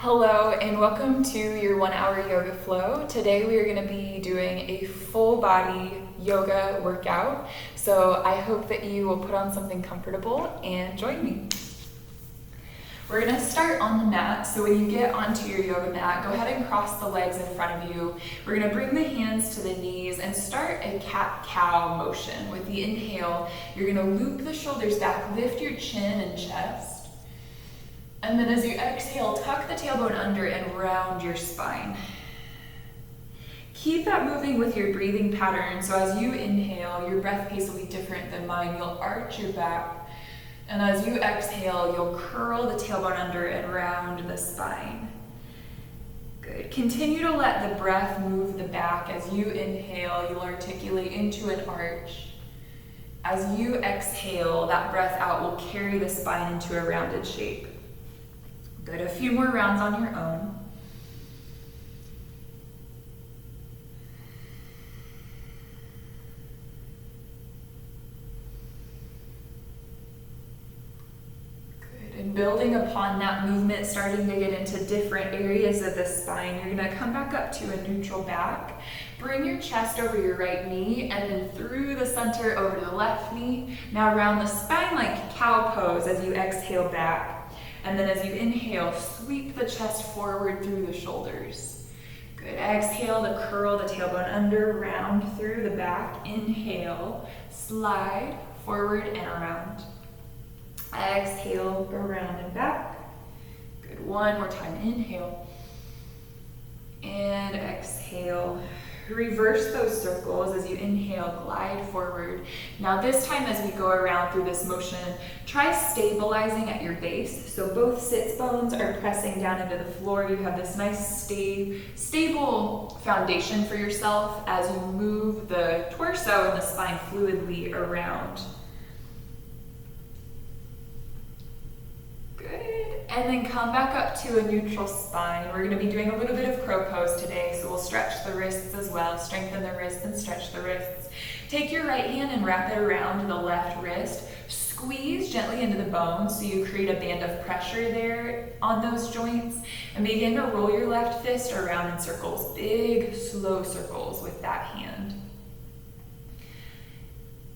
Hello and welcome to your 1 hour yoga flow. Today we are going to be doing a full body yoga workout. So I hope that you will put on something comfortable and join me. We're going to start on the mat. So when you get onto your yoga mat, go ahead and cross the legs in front of you. We're going to bring the hands to the knees and start a cat-cow motion. With the inhale, you're going to loop the shoulders back, lift your chin and chest. And then as you exhale, tuck the tailbone under and round your spine. Keep that moving with your breathing pattern. So as you inhale, your breath pace will be different than mine. You'll arch your back. And as you exhale, you'll curl the tailbone under and round the spine. Good. Continue to let the breath move the back. As you inhale, you'll articulate into an arch. As you exhale, that breath out will carry the spine into a rounded shape. Good, a few more rounds on your own. Good, and building upon that movement, starting to get into different areas of the spine, you're gonna come back up to a neutral back. Bring your chest over your right knee and then through the center over to the left knee. Now round the spine like cow pose as you exhale back. And then as you inhale, sweep the chest forward through the shoulders. Good. Exhale to curl the tailbone under, round through the back. Inhale, slide forward and around. Exhale, around and back. Good. One more time. Inhale. And exhale. Reverse those circles as you inhale, glide forward. Now this time as we go around through this motion, try stabilizing at your base. So both sits bones are pressing down into the floor. You have this nice stable foundation for yourself as you move the torso and the spine fluidly around. Good. And then come back up to a neutral spine. We're going to be doing a little bit of crow pose today, so we'll stretch the wrists as well. Strengthen the wrists and stretch the wrists. Take your right hand and wrap it around the left wrist. Squeeze gently into the bone so you create a band of pressure there on those joints. And begin to roll your left fist around in circles, big, slow circles with that hand.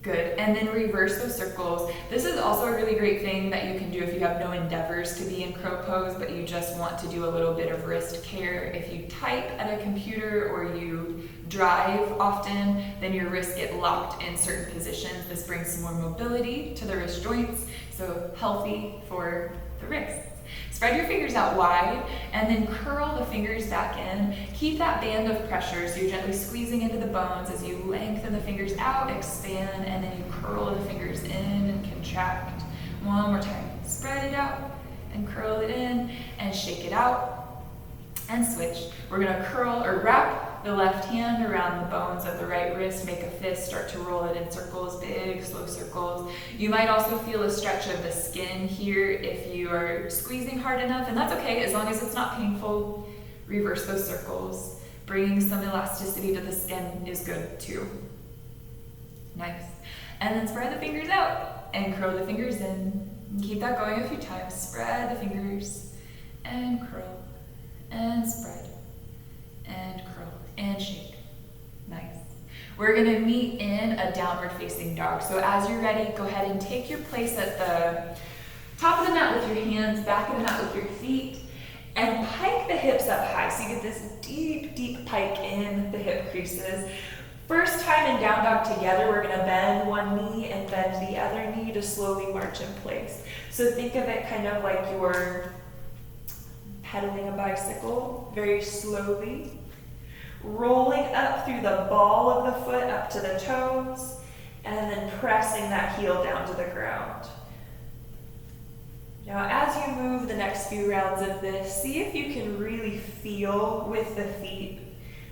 Good, and then reverse those circles. This is also a really great thing that you can do if you have no endeavors to be in crow pose, but you just want to do a little bit of wrist care. If you type at a computer or you drive often, then your wrists get locked in certain positions. This brings some more mobility to the wrist joints, so healthy for the wrists. Spread your fingers out wide and then curl the fingers back in. Keep that band of pressure so you're gently squeezing into the bones as you lengthen the fingers out, expand, and then you curl the fingers in and contract. One more time. Spread it out and curl it in and shake it out and switch. We're going to curl or wrap the left hand around the bones of the right wrist, make a fist, start to roll it in circles, big, slow circles. You might also feel a stretch of the skin here if you are squeezing hard enough, and that's okay as long as it's not painful. Reverse those circles. Bringing some elasticity to the skin is good too. Nice. And then spread the fingers out and curl the fingers in. Keep that going a few times. Spread the fingers and curl and spread and curl and shake. Nice. We're going to meet in a downward facing dog. So as you're ready, go ahead and take your place at the top of the mat with your hands, back of the mat with your feet, and pike the hips up high. So you get this deep, deep pike in the hip creases. First time in down dog together, we're going to bend one knee and bend the other knee to slowly march in place. So think of it kind of like you're pedaling a bicycle very slowly. Rolling up through the ball of the foot up to the toes, and then pressing that heel down to the ground. Now, as you move the next few rounds of this, see if you can really feel with the feet,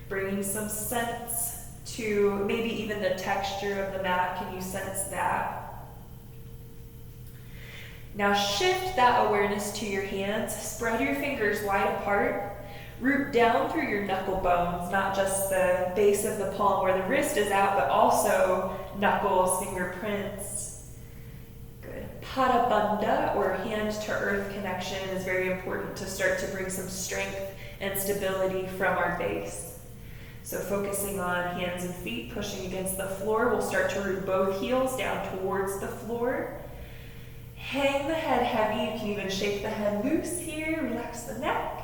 bringing some sense to maybe even the texture of the mat. Can you sense that? Now, shift that awareness to your hands. Spread your fingers wide apart. Root down through your knuckle bones, not just the base of the palm where the wrist is out, but also knuckles, fingerprints. Good. Pada Bandha, or hand to earth connection, is very important to start to bring some strength and stability from our base. So focusing on hands and feet pushing against the floor, we'll start to root both heels down towards the floor. Hang the head heavy. You can even shake the head loose here. Relax the neck.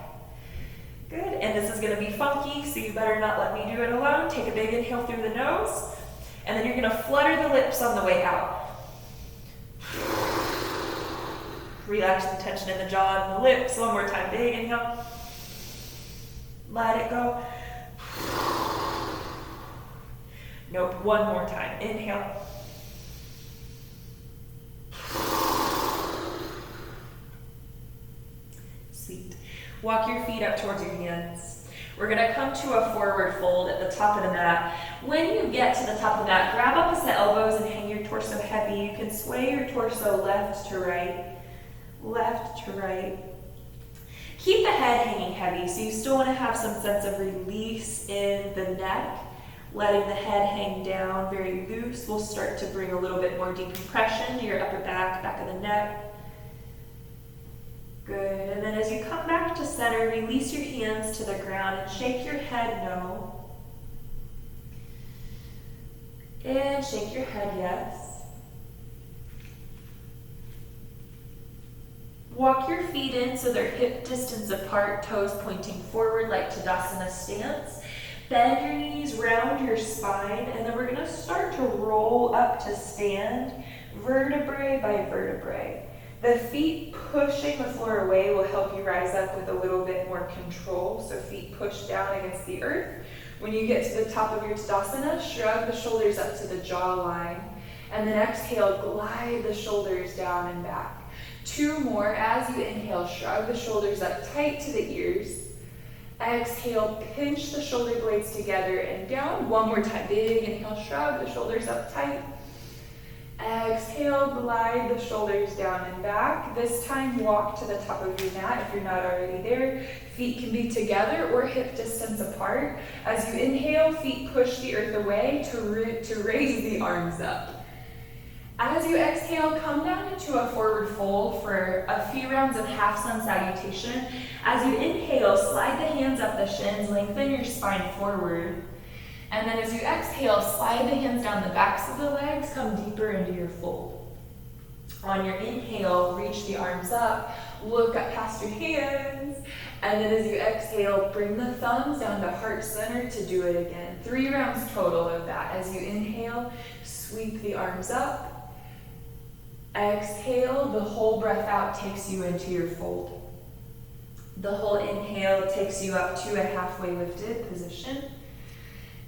Good. And this is going to be funky, so you better not let me do it alone. Take a big inhale through the nose. And then you're going to flutter the lips on the way out. Relax the tension in the jaw and the lips. One more time. Big inhale. Let it go. Nope. One more time. Inhale. Sweet. Walk your feet up towards your hands. We're going to come to a forward fold at the top of the mat. When you get to the top of the mat, grab opposite elbows and hang your torso heavy. You can sway your torso left to right, left to right. Keep the head hanging heavy, so you still want to have some sense of release in the neck. Letting the head hang down very loose will start to bring a little bit more decompression to your upper back, back of the neck. Good, and then as you come back to center, release your hands to the ground and shake your head no. And shake your head yes. Walk your feet in so they're hip distance apart, toes pointing forward like Tadasana stance. Bend your knees, round your spine, and then we're going to start to roll up to stand, vertebrae by vertebrae. The feet pushing the floor away will help you rise up with a little bit more control, so feet push down against the earth. When you get to the top of your Tadasana, shrug the shoulders up to the jawline, and then exhale, glide the shoulders down and back. 2 more. As you inhale, shrug the shoulders up tight to the ears. Exhale, pinch the shoulder blades together and down. 1 more time. Big inhale, shrug the shoulders up tight. Exhale, glide the shoulders down and back. This time, walk to the top of your mat if you're not already there. Feet can be together or hip distance apart. As you inhale, feet push the earth away to raise the arms up. As you exhale, come down into a forward fold for a few rounds of half sun salutation. As you inhale, slide the hands up the shins, lengthen your spine forward. And then as you exhale, slide the hands down the backs of the legs, come deeper into your fold. On your inhale, reach the arms up, look up past your hands. And then as you exhale, bring the thumbs down to heart center to do it again. 3 rounds total of that. As you inhale, sweep the arms up. Exhale, the whole breath out takes you into your fold. The whole inhale takes you up to a halfway lifted position.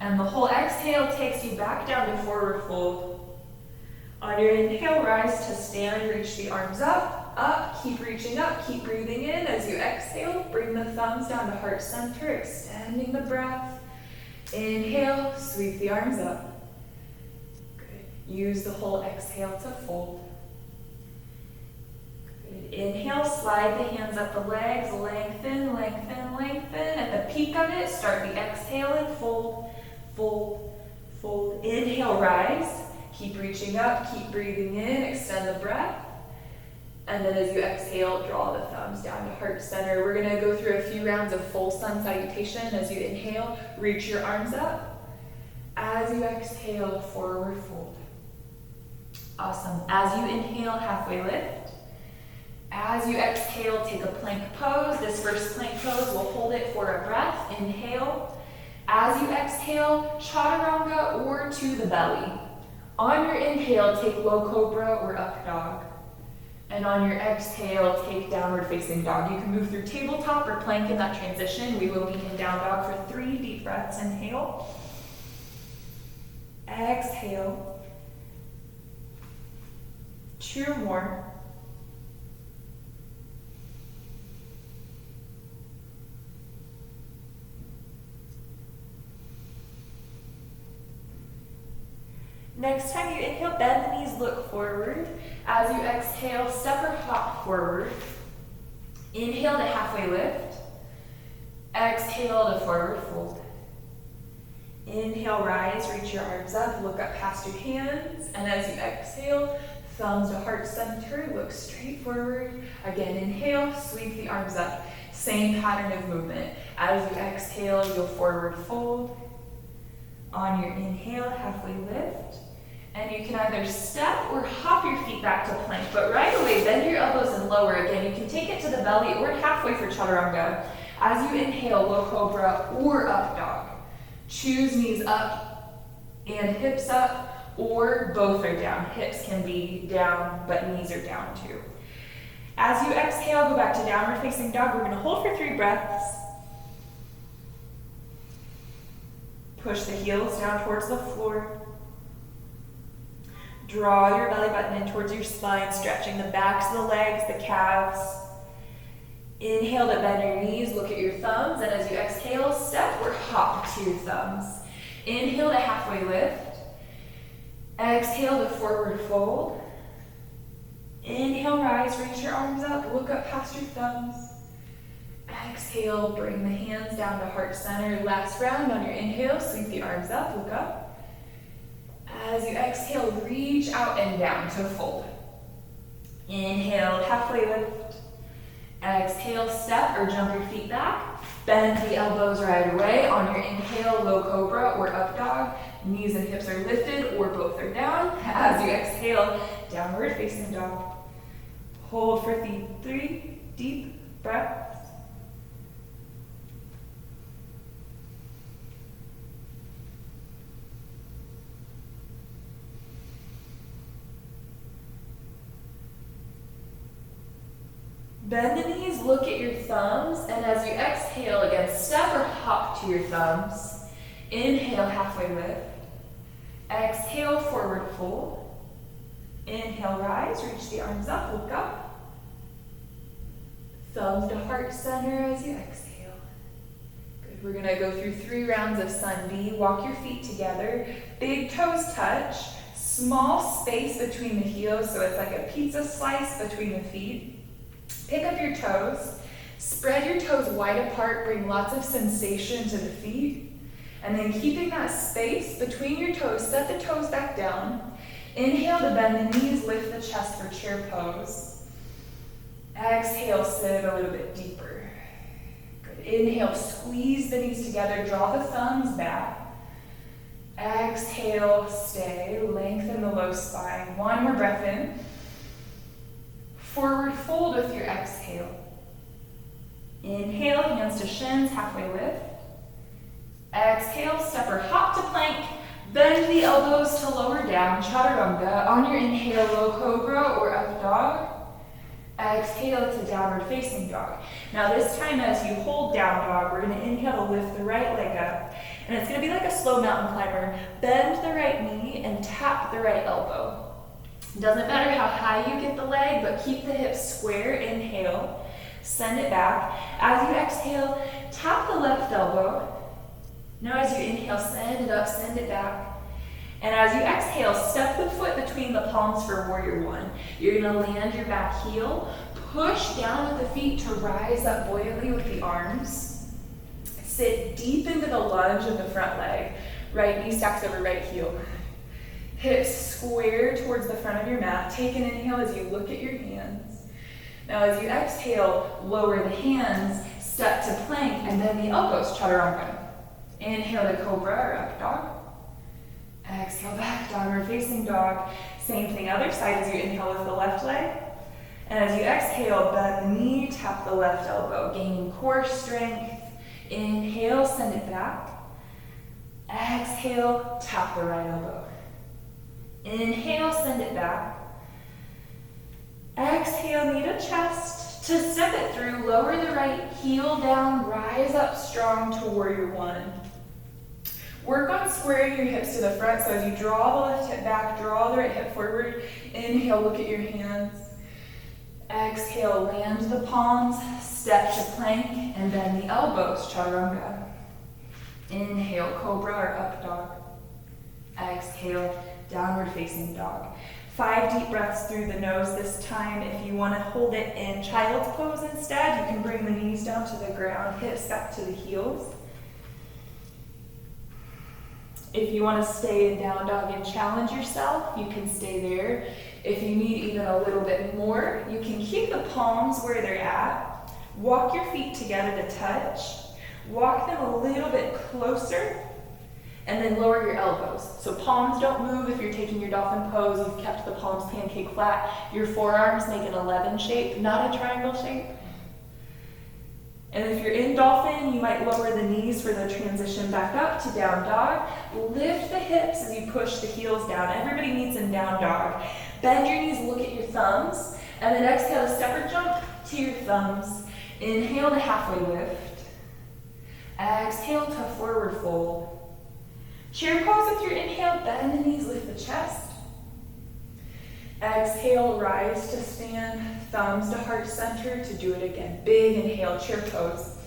And the whole exhale takes you back down to forward fold. On your inhale, rise to stand, reach the arms up, up, keep reaching up, keep breathing in. As you exhale, bring the thumbs down to heart center, extending the breath. Inhale, sweep the arms up. Good. Use the whole exhale to fold. Inhale, slide the hands up the legs, lengthen, lengthen, lengthen. At the peak of it, start the exhale and fold, fold, fold. Inhale, rise. Keep reaching up, keep breathing in, extend the breath. And then as you exhale, draw the thumbs down to heart center. We're going to go through a few rounds of full sun salutation. As you inhale, reach your arms up. As you exhale, forward fold. Awesome. As you inhale, halfway lift. As you exhale, take a plank pose. This first plank pose, we'll hold it for a breath. Inhale. As you exhale, chaturanga or to the belly. On your inhale, take low cobra or up dog. And on your exhale, take downward facing dog. You can move through tabletop or plank in that transition. We will meet in down dog for 3 deep breaths. Inhale. Exhale. 2 more. Next time you inhale, bend the knees, look forward. As you exhale, step or hop forward. Inhale to halfway lift. Exhale to forward fold. Inhale, rise, reach your arms up, look up past your hands. And as you exhale, Thumbs to heart center, look straight forward. Again, inhale, sweep the arms up. Same pattern of movement. As you exhale, you'll forward fold. On your inhale, halfway lift. And you can either step or hop your feet back to plank, but right away, bend your elbows and lower. Again, you can take it to the belly or halfway for chaturanga. As you inhale, low cobra or up dog. Choose knees up and hips up, or both are down. Hips can be down, but knees are down too. As you exhale, go back to downward facing dog. We're gonna hold for 3 breaths. Push the heels down towards the floor. Draw your belly button in towards your spine, stretching the backs of the legs, the calves. Inhale to bend your knees, look at your thumbs, and as you exhale, step or hop to your thumbs. Inhale to halfway lift. Exhale to forward fold. Inhale, rise, reach your arms up, look up past your thumbs. Exhale, bring the hands down to heart center. Last round on your inhale, sweep the arms up, look up. As you exhale, reach out and down to fold. Inhale, halfway lift. Exhale, step or jump your feet back. Bend the elbows right away. On your inhale, low cobra or up dog. Knees and hips are lifted or both are down. As you exhale, downward facing dog. Hold for 3 deep breaths. Bend the knees, look at your thumbs, and as you exhale, again, step or hop to your thumbs. Inhale, halfway lift. Exhale, forward fold. Inhale, rise, reach the arms up, look up. Thumbs to heart center as you exhale. Good, we're gonna go through 3 rounds of sun B. Walk your feet together, big toes touch, small space between the heels, so it's like a pizza slice between the feet. Pick up your toes, spread your toes wide apart, bring lots of sensation to the feet, and then keeping that space between your toes, set the toes back down. Inhale to bend the knees, lift the chest for chair pose. Exhale, sit a little bit deeper. Good. Inhale, squeeze the knees together, draw the thumbs back. Exhale, stay, lengthen the low spine. 1 more breath in. Forward fold with your exhale. Inhale, hands to shins, halfway lift. Exhale, step or hop to plank. Bend the elbows to lower down, chaturanga. On your inhale, low cobra or up dog. Exhale to downward facing dog. Now this time as you hold down dog, we're gonna inhale to lift the right leg up. And it's gonna be like a slow mountain climber. Bend the right knee and tap the right elbow. Doesn't matter how high you get the leg, but keep the hips square. Inhale, send it back. As you exhale, tap the left elbow. Now as you inhale, send it up, send it back. And as you exhale, step the foot between the palms for warrior 1. You're gonna land your back heel, push down with the feet to rise up buoyantly with the arms. Sit deep into the lunge of the front leg. Right knee stacks over right heel. Hips square towards the front of your mat. Take an inhale as you look at your hands. Now as you exhale, lower the hands, step to plank, and then the elbows, chaturanga. Inhale to cobra or up dog. Exhale back, downward facing dog. Same thing, other side as you inhale with the left leg. And as you exhale, bend the knee, tap the left elbow, gaining core strength. Inhale, send it back. Exhale, tap the right elbow. Inhale, send it back. Exhale, knee to chest. To step it through, lower the right heel down, rise up strong to warrior 1. Work on squaring your hips to the front, so as you draw the left hip back, draw the right hip forward. Inhale, look at your hands. Exhale, land the palms, step to plank, and then the elbows, chaturanga. Inhale, cobra or up dog. Exhale, downward facing dog. 5 deep breaths through the nose this time. If you want to hold it in child's pose instead, you can bring the knees down to the ground, hips back to the heels. If you want to stay in down dog and challenge yourself, you can stay there. If you need even a little bit more, you can keep the palms where they're at. Walk your feet together to touch. Walk them a little bit closer, and then lower your elbows. So palms don't move if you're taking your dolphin pose. You've kept the palms pancake flat. Your forearms make an 11 shape, not a triangle shape. And if you're in dolphin, you might lower the knees for the transition back up to down dog. Lift the hips as you push the heels down. Everybody meets in down dog. Bend your knees, look at your thumbs, and then exhale to step or jump to your thumbs. Inhale to halfway lift. Exhale to forward fold. Chair pose with your inhale, bend the knees, lift the chest. Exhale, rise to stand, thumbs to heart center to do it again. Big inhale, chair pose.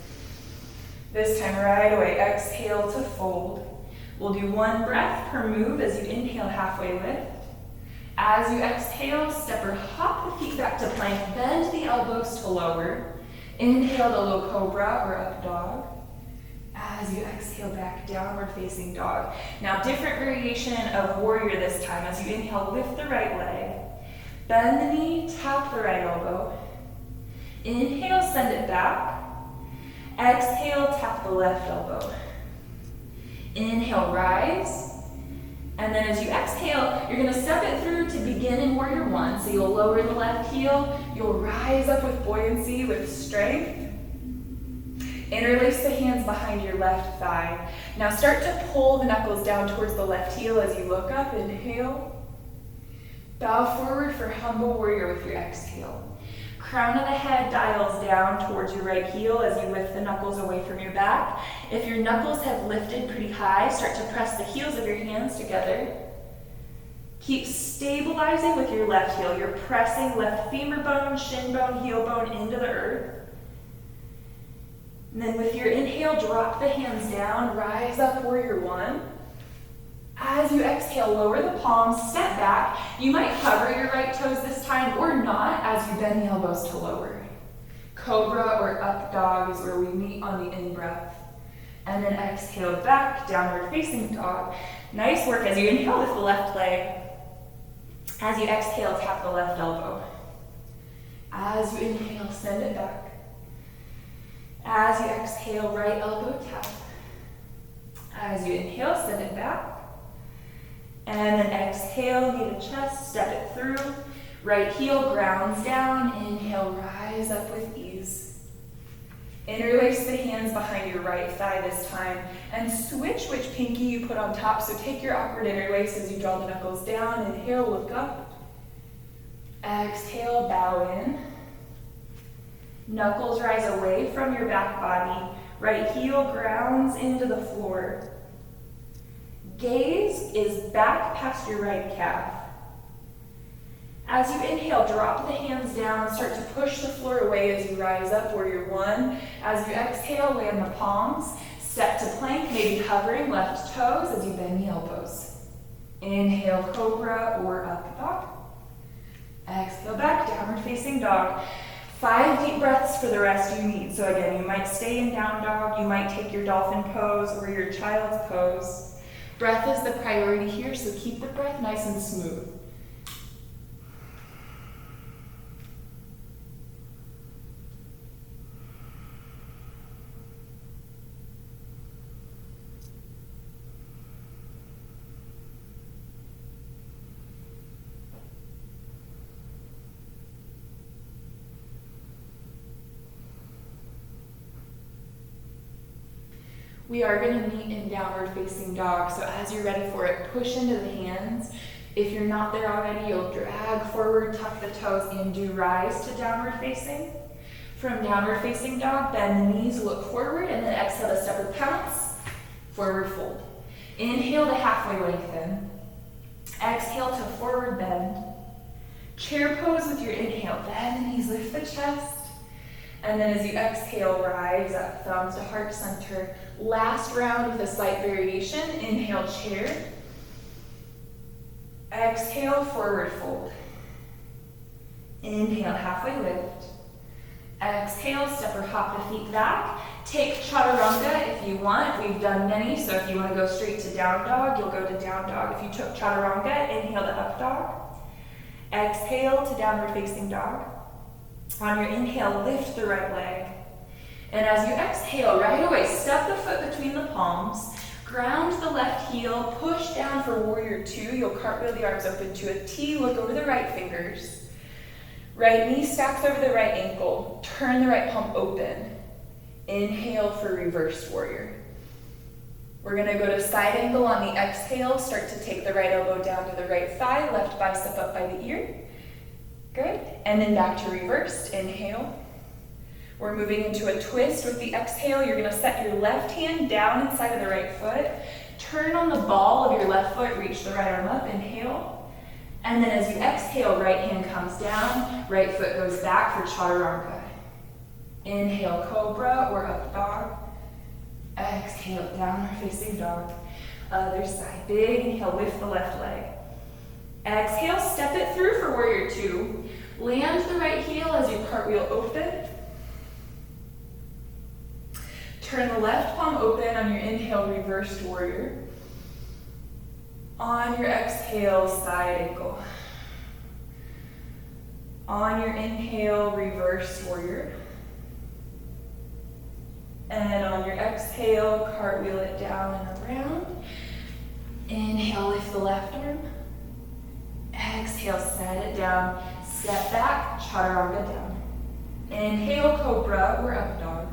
This time right away, exhale to fold. We'll do one breath per move as you inhale, halfway lift. As you exhale, step or hop the feet back to plank, bend the elbows to lower. Inhale to low cobra or up dog. As you exhale back, downward facing dog. Now different variation of warrior this time. As you inhale, lift the right leg. Bend the knee, tap the right elbow. Inhale, send it back. Exhale, tap the left elbow. Inhale, rise. And then as you exhale, you're gonna step it through to begin in warrior one. So you'll lower the left heel. You'll rise up with buoyancy, with strength. Interlace the hands behind your left thigh. Now start to pull the knuckles down towards the left heel as you look up. Inhale. Bow forward for humble warrior with your exhale. Crown of the head dials down towards your right heel as you lift the knuckles away from your back. If your knuckles have lifted pretty high, start to press the heels of your hands together. Keep stabilizing with your left heel. You're pressing left femur bone, shin bone, heel bone into the earth. And then with your inhale, drop the hands down, rise up, warrior one. As you exhale, lower the palms, step back. You might cover your right toes this time or not as you bend the elbows to lower. Cobra or up dog is where we meet on the in-breath. And then exhale back, downward facing dog. Nice work. As you inhale, lift the left leg. As you exhale, tap the left elbow. As you inhale, send it back. As you exhale, right elbow tap. As you inhale, send it back. And then exhale, knee to chest, step it through. Right heel grounds down. Inhale, rise up with ease. Interlace the hands behind your right thigh this time. And switch which pinky you put on top. So take your awkward interlace as you draw the knuckles down. Inhale, look up. Exhale, bow in. Knuckles rise away from your back body. Right heel grounds into the floor. Gaze is back past your right calf. As you inhale, drop the hands down. Start to push the floor away as you rise up, warrior one. As you exhale, land the palms. Step to plank, maybe hovering left toes as you bend the elbows. Inhale, cobra or up dog. Exhale back, downward facing dog. 5 deep breaths for the rest you need. So again, you might stay in down dog, you might take your dolphin pose or your child's pose. Breath is the priority here, so keep the breath nice and smooth. We are going to meet in downward facing dog, so as you're ready for it, push into the hands. If you're not there already, you'll drag forward, tuck the toes, and do rise to downward facing. From downward facing dog, bend the knees, look forward, and then exhale to step or pounce, forward fold. Inhale to halfway lengthen. Exhale to forward bend. Chair pose with your inhale, bend the knees, lift the chest. And then as you exhale, rise up, thumbs to heart center. Last round with a slight variation. Inhale, chair. Exhale, forward fold. Inhale, halfway lift. Exhale, step or hop the feet back. Take chaturanga if you want. We've done many, so if you want to go straight to down dog, you'll go to down dog. If you took chaturanga, inhale to up dog. Exhale to downward facing dog. On your inhale, lift the right leg. And as you exhale, right away, step the foot between the palms, ground the left heel, push down for warrior two. You'll cartwheel the arms open to a T, look over the right fingers. Right knee stacks over the right ankle, turn the right palm open. Inhale for reversed warrior. We're gonna go to side angle on the exhale, start to take the right elbow down to the right thigh, left bicep up by the ear. Good, and then back to reversed, inhale. We're moving into a twist with the exhale. You're gonna set your left hand down inside of the right foot, turn on the ball of your left foot, reach the right arm up, inhale. And then as you exhale, right hand comes down, right foot goes back for chaturanga. Inhale, cobra or up dog. Exhale, downward facing dog. Other side, big inhale, lift the left leg. Exhale, step it through for warrior two. Land the right heel as you cartwheel open. Turn the left palm open on your inhale, reversed warrior. On your exhale, side angle. On your inhale, reversed warrior. And on your exhale, cartwheel it down and around. Inhale, lift the left arm. Exhale, set it down. Step back, chaturanga down. Inhale, cobra or up dog.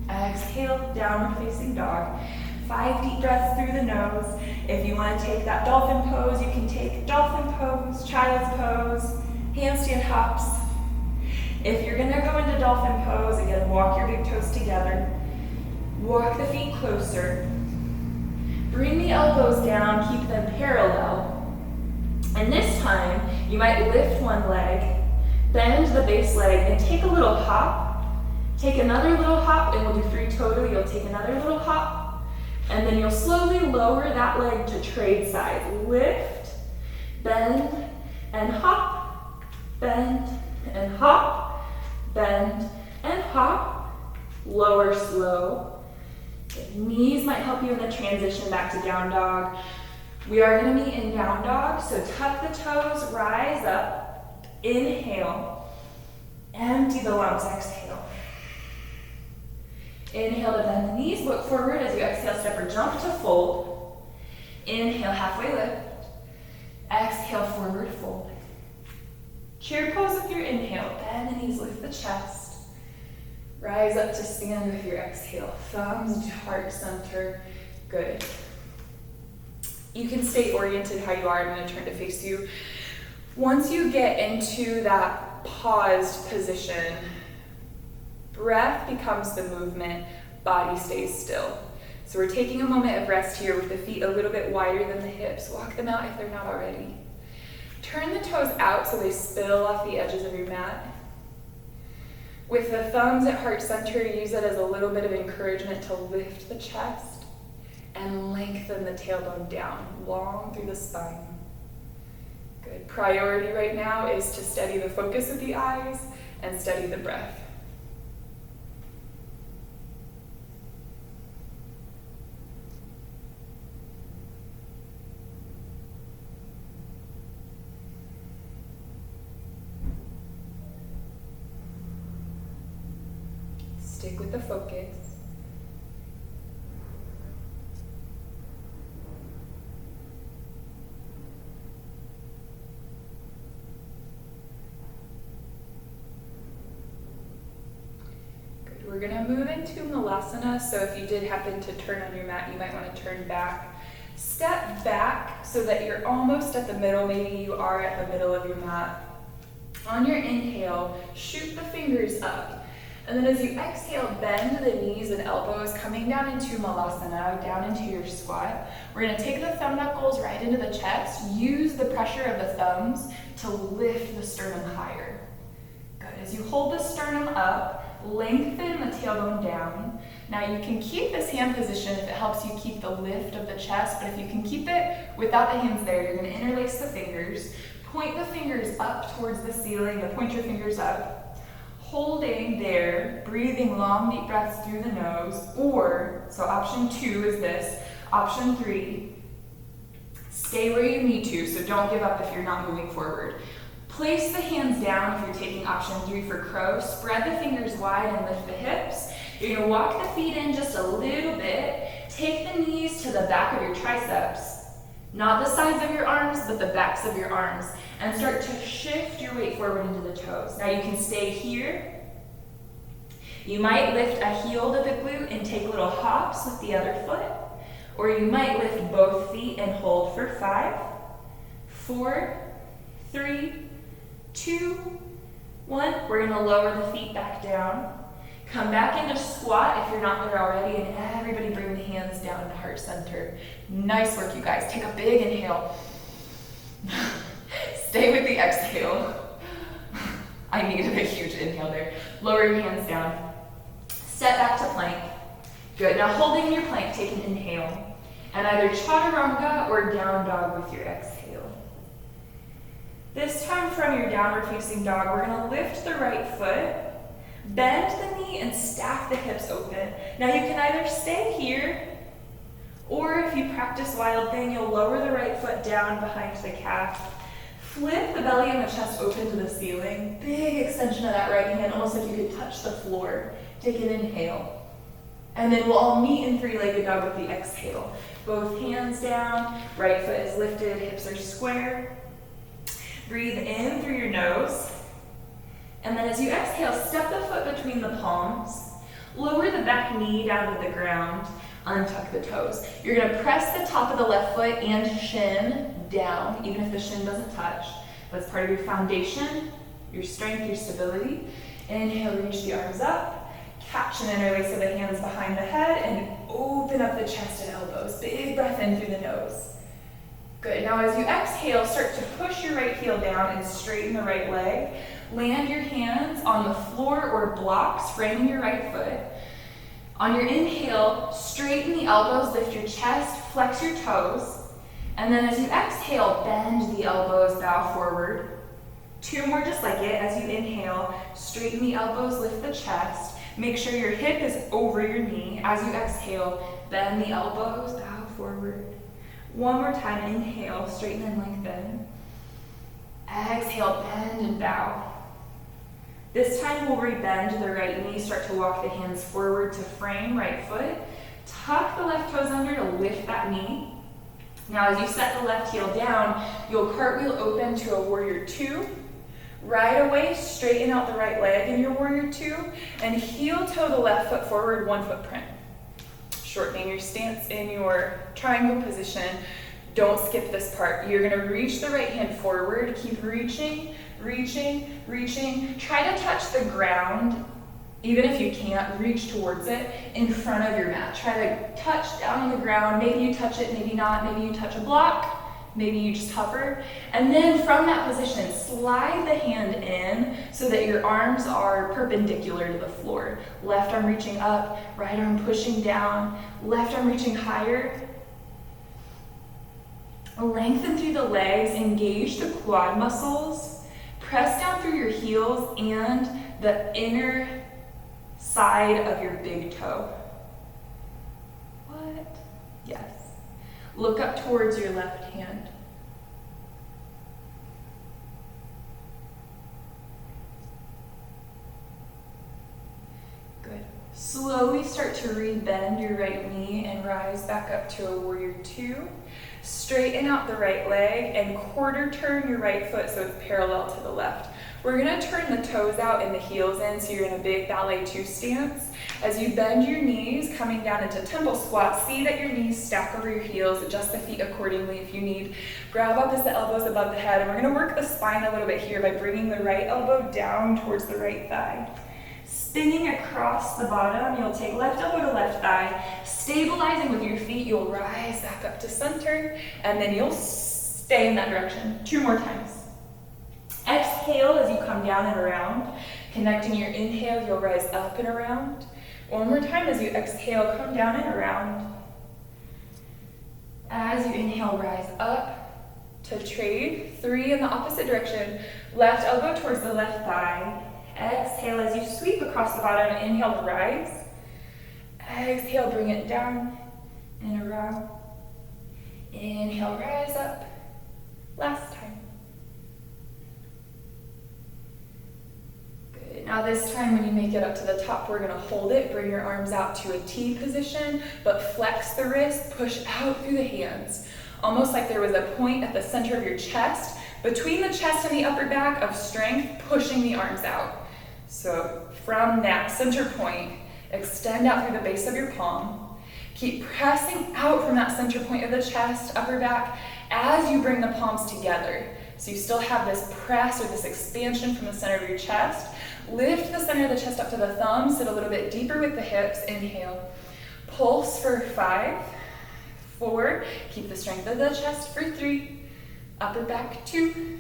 Exhale, downward facing dog. 5 deep breaths through the nose. If you want to take that dolphin pose, you can take dolphin pose, child's pose, handstand hops. If you're gonna go into dolphin pose, again, walk your big toes together. Walk the feet closer. Bring the elbows down, keep them parallel. And this time, you might lift one leg, bend the base leg, and take a little hop. Take another little hop, and we'll do 3 total. You'll take another little hop, and then you'll slowly lower that leg to trade sides. Lift, bend, and hop, bend, and hop, bend, and hop. Lower slow. Good. Knees might help you in the transition back to down dog. We are gonna be in down dog, so tuck the toes, rise up, inhale, empty the lungs, exhale. Inhale to bend the knees, look forward as you exhale, step or jump to fold. Inhale, halfway lift. Exhale, forward fold. Chair pose with your inhale, bend the knees, lift the chest. Rise up to stand with your exhale. Thumbs to heart center, good. You can stay oriented how you are. I'm gonna turn to face you. Once you get into that paused position, breath becomes the movement, body stays still. So we're taking a moment of rest here with the feet a little bit wider than the hips. Walk them out if they're not already. Turn the toes out so they spill off the edges of your mat. With the thumbs at heart center, use it as a little bit of encouragement to lift the chest and lengthen the tailbone down, long through the spine. Good. Priority right now is to steady the focus of the eyes and steady the breath. Stick with the focus. Good. We're going to move into Malasana, so if you did happen to turn on your mat, you might want to turn back. Step back so that you're almost at the middle, maybe you are at the middle of your mat. On your inhale, shoot the fingers up. And then as you exhale, bend the knees and elbows, coming down into Malasana, down into your squat. We're gonna take the thumb knuckles right into the chest, use the pressure of the thumbs to lift the sternum higher. Good, as you hold the sternum up, lengthen the tailbone down. Now you can keep this hand position if it helps you keep the lift of the chest, but if you can keep it without the hands there, you're gonna interlace the fingers, point the fingers up towards the ceiling, or point your fingers up. Holding there, breathing long, deep breaths through the nose, or, so option 2 is this, option 3, Stay where you need to, so don't give up if you're not moving forward. Place the hands down if you're taking option 3 for crow. Spread the fingers wide and lift the hips. You're gonna walk the feet in just a little bit. Take the knees to the back of your triceps. Not the sides of your arms, but the backs of your arms. And start to shift your weight forward into the toes. Now you can stay here. You might lift a heel to the glute and take little hops with the other foot. Or you might lift both feet and hold for 5, 4, 3, 2, 1. We're gonna lower the feet back down. Come back into squat if you're not there already, and everybody bring the hands down to heart center. Nice work, you guys. Take a big inhale. Stay with the exhale. I needed a huge inhale there. Lower your hands down. Step back to plank. Good. Now holding your plank, take an inhale. And either chaturanga or down dog with your exhale. This time from your downward facing dog, we're gonna lift the right foot, bend the knee, and stack the hips open. Now you can either stay here, or if you practice wild thing, you'll lower the right foot down behind the calf. Flip the belly and the chest open to the ceiling. Big extension of that right hand, almost like you could touch the floor. Take an inhale. And then we'll all meet in three-legged dog with the exhale. Both hands down, right foot is lifted, hips are square. Breathe in through your nose. And then as you exhale, step the foot between the palms. Lower the back knee down to the ground. Untuck the toes. You're gonna press the top of the left foot and shin down, even if the shin doesn't touch. That's part of your foundation, your strength, your stability. Inhale, reach the arms up. Catch and interlace of the hands behind the head and open up the chest and elbows. Big breath in through the nose. Good. Now as you exhale, start to push your right heel down and straighten the right leg. Land your hands on the floor or blocks, framing your right foot. On your inhale, straighten the elbows, lift your chest, flex your toes. And then as you exhale, bend the elbows, bow forward. 2 more just like it. As you inhale, straighten the elbows, lift the chest. Make sure your hip is over your knee. As you exhale, bend the elbows, bow forward. 1 more time, inhale, straighten and lengthen. Exhale, bend and bow. This time we'll rebend the right knee, start to walk the hands forward to frame right foot. Tuck the left toes under to lift that knee. Now as you set the left heel down, you'll cartwheel open to a warrior 2. Right away, straighten out the right leg in your warrior 2 and heel toe the left foot forward, 1 footprint. Shortening your stance in your triangle position. Don't skip this part. You're gonna reach the right hand forward, keep reaching, reaching, reaching. Try to touch the ground. Even if you can't, reach towards it in front of your mat. Try to touch down on the ground. Maybe you touch it, maybe not. Maybe you touch a block. Maybe you just hover. And then from that position, slide the hand in so that your arms are perpendicular to the floor. Left arm reaching up, right arm pushing down, left arm reaching higher. Lengthen through the legs, engage the quad muscles. Press down through your heels and the inner side of your big toe. What? Yes. Look up towards your left hand. Good. Slowly start to rebend your right knee and rise back up to a warrior 2. Straighten out the right leg and quarter turn your right foot so it's parallel to the left. We're gonna turn the toes out and the heels in so you're in a big ballet 2 stance. As you bend your knees, coming down into temple squat, see that your knees stack over your heels, adjust the feet accordingly if you need. Grab up as the elbows above the head, and we're gonna work the spine a little bit here by bringing the right elbow down towards the right thigh. Spinning across the bottom, you'll take left elbow to left thigh. Stabilizing with your feet, you'll rise back up to center, and then you'll stay in that direction. 2 more times. Exhale as you come down and around. Connecting your inhale, you'll rise up and around. 1 more time as you exhale, come down and around. As you inhale, rise up to trade. 3 in the opposite direction. Left elbow towards the left thigh. Exhale as you sweep across the bottom. Inhale to rise. Exhale, bring it down and around. Inhale, rise up. Last time. Good. Now this time when you make it up to the top, we're gonna hold it, bring your arms out to a T position, but flex the wrist, push out through the hands. Almost like there was a point at the center of your chest, between the chest and the upper back of strength, pushing the arms out. So from that center point, extend out through the base of your palm. Keep pressing out from that center point of the chest, upper back, as you bring the palms together. So you still have this press or this expansion from the center of your chest. Lift the center of the chest up to the thumbs, sit a little bit deeper with the hips. Inhale. Pulse for 5, 4. Keep the strength of the chest for 3. Upper back 2,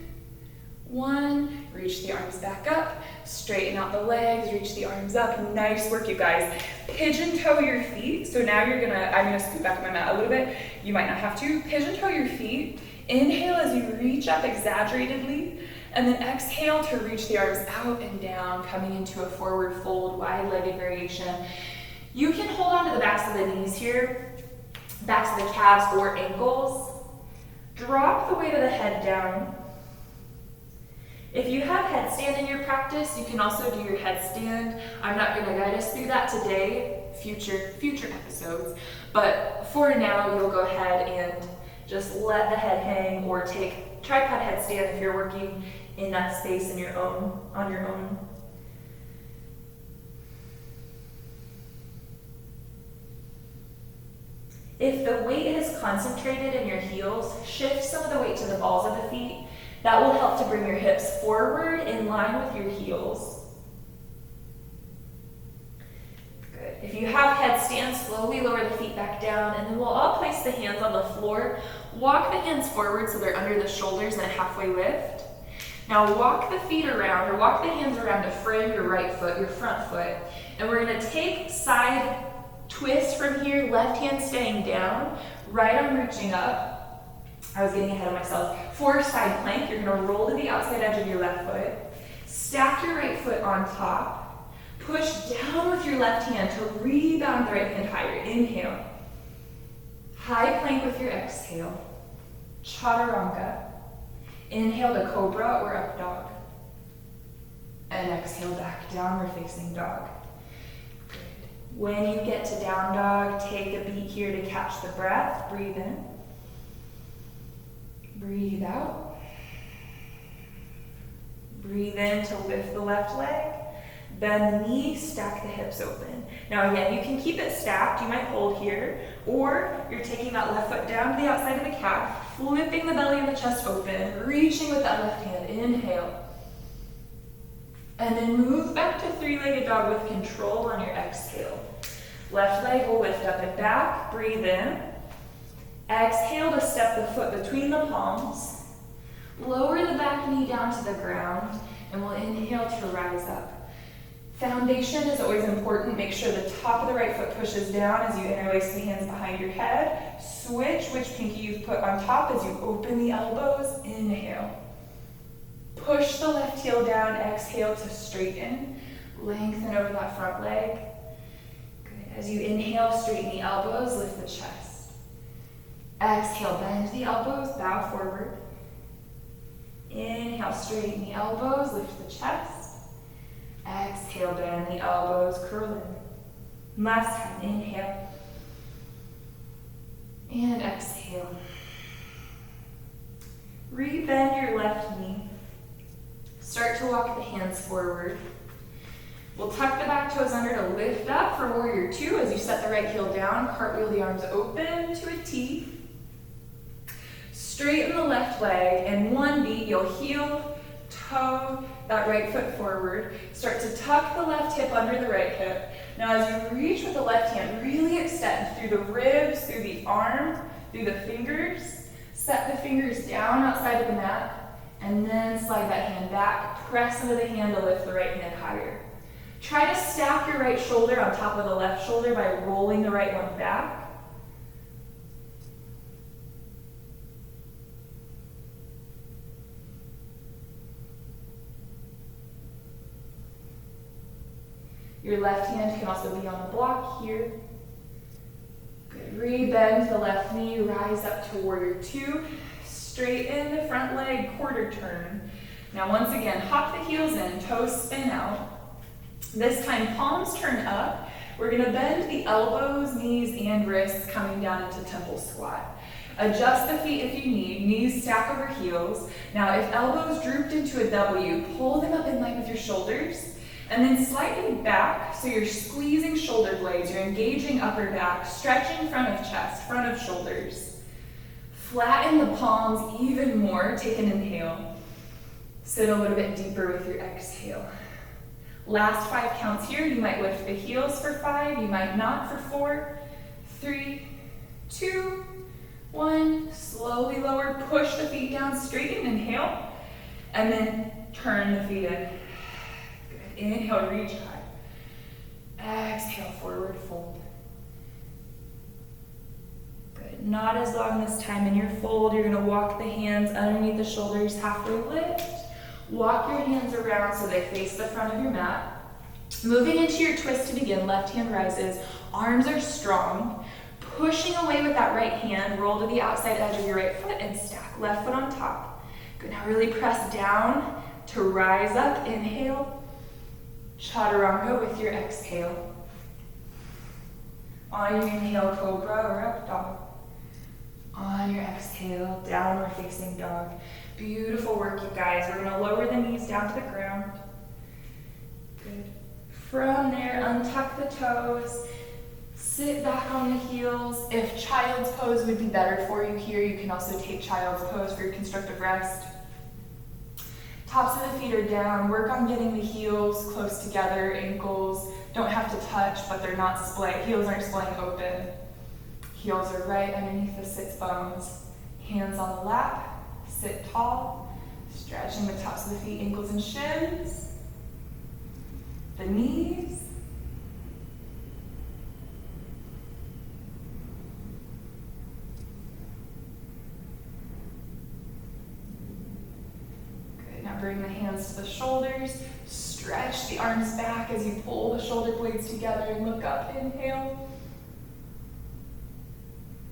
1. Reach the arms back up. Straighten out the legs, reach the arms up. Nice work, you guys. Pigeon toe your feet. So now I'm gonna scoot back on my mat a little bit. You might not have to. Pigeon toe your feet. Inhale as you reach up exaggeratedly, and then exhale to reach the arms out and down, coming into a forward fold, wide-legged variation. You can hold on to the backs of the knees here, backs of the calves or ankles. Drop the weight of the head down. If you have headstand in your practice, you can also do your headstand. I'm not going to guide us through that today, future episodes, but for now you'll go ahead and just let the head hang, or take tripod headstand if you're working in that space on your own. If the weight is concentrated in your heels, shift some of the weight to the balls of the feet. That will help to bring your hips forward in line with your heels. Good. If you have headstand, slowly lower the feet back down, and then we'll all place the hands on the floor. Walk the hands forward so they're under the shoulders and a halfway lift. Now walk the feet around, or walk the hands around to frame your right foot, your front foot. And we're gonna take side twist from here, left hand staying down, right arm reaching up. I was getting ahead of myself. For side plank, you're gonna roll to the outside edge of your left foot. Stack your right foot on top. Push down with your left hand to rebound the right hand higher. Inhale. High plank with your exhale. Chaturanga. Inhale to cobra or up dog. And exhale back, downward facing dog. Good. When you get to down dog, take a beat here to catch the breath. Breathe in. Breathe out. Breathe in to lift the left leg. Bend the knee, stack the hips open. Now again, you can keep it stacked. You might hold here, or you're taking that left foot down to the outside of the calf, flipping the belly and the chest open, reaching with that left hand. Inhale. And then move back to three-legged dog with control on your exhale. Left leg will lift up and back. Breathe in. Exhale to step the foot between the palms. Lower the back knee down to the ground, and we'll inhale to rise up. Foundation is always important. Make sure the top of the right foot pushes down as you interlace the hands behind your head. Switch which pinky you've put on top as you open the elbows. Inhale. Push the left heel down. Exhale to straighten. Lengthen over that front leg. Good. As you inhale, straighten the elbows, lift the chest. Exhale, bend the elbows, bow forward. Inhale, straighten the elbows, lift the chest. Exhale, bend the elbows, curl in. Last time, inhale. And exhale. Rebend your left knee. Start to walk the hands forward. We'll tuck the back toes under to lift up for warrior 2 as you set the right heel down. Cartwheel the arms open to a T. Straighten the left leg, and one beat, you'll heel, toe that right foot forward. Start to tuck the left hip under the right hip. Now as you reach with the left hand, really extend through the ribs, through the arm, through the fingers. Set the fingers down outside of the mat, and then slide that hand back. Press into the hand to lift the right hand higher. Try to stack your right shoulder on top of the left shoulder by rolling the right one back. Your left hand can also be on the block here. Good. Good. Re-bend the left knee, rise up to warrior two. Straighten the front leg, quarter turn. Now once again, hop the heels in, toes spin out. This time palms turn up. We're gonna bend the elbows, knees, and wrists coming down into temple squat. Adjust the feet if you need, knees stack over heels. Now if elbows drooped into a W, pull them up in line with your shoulders, and then slightly back, so you're squeezing shoulder blades, you're engaging upper back, stretching front of chest, front of shoulders. Flatten the palms even more, take an inhale. Sit a little bit deeper with your exhale. Last 5 counts here. You might lift the heels for 5, you might not for 4, 3, 2, 1. Slowly lower, push the feet down, straighten, inhale, and then turn the feet in. Good. Inhale, reach high. Exhale, forward fold. Good. Not as long this time in your fold. You're gonna walk the hands underneath the shoulders, halfway lift. Walk your hands around so they face the front of your mat. Moving into your twist to begin, left hand rises, arms are strong. Pushing away with that right hand, roll to the outside edge of your right foot and stack left foot on top. Good, now really press down to rise up, inhale. Chaturanga with your exhale. On your inhale, cobra or up dog. On your exhale, downward facing dog. Beautiful work, you guys. We're gonna lower the knees down to the ground. Good. From there, untuck the toes. Sit back on the heels. If child's pose would be better for you here, you can also take child's pose for your constructive rest. Tops of the feet are down. Work on getting the heels close together, ankles don't have to touch, but they're not splayed. Heels aren't splaying open. Heels are right underneath the sits bones. Hands on the lap. Sit tall, stretching the tops of the feet, ankles and shins, the knees. Good, now bring the hands to the shoulders, stretch the arms back as you pull the shoulder blades together and look up, inhale.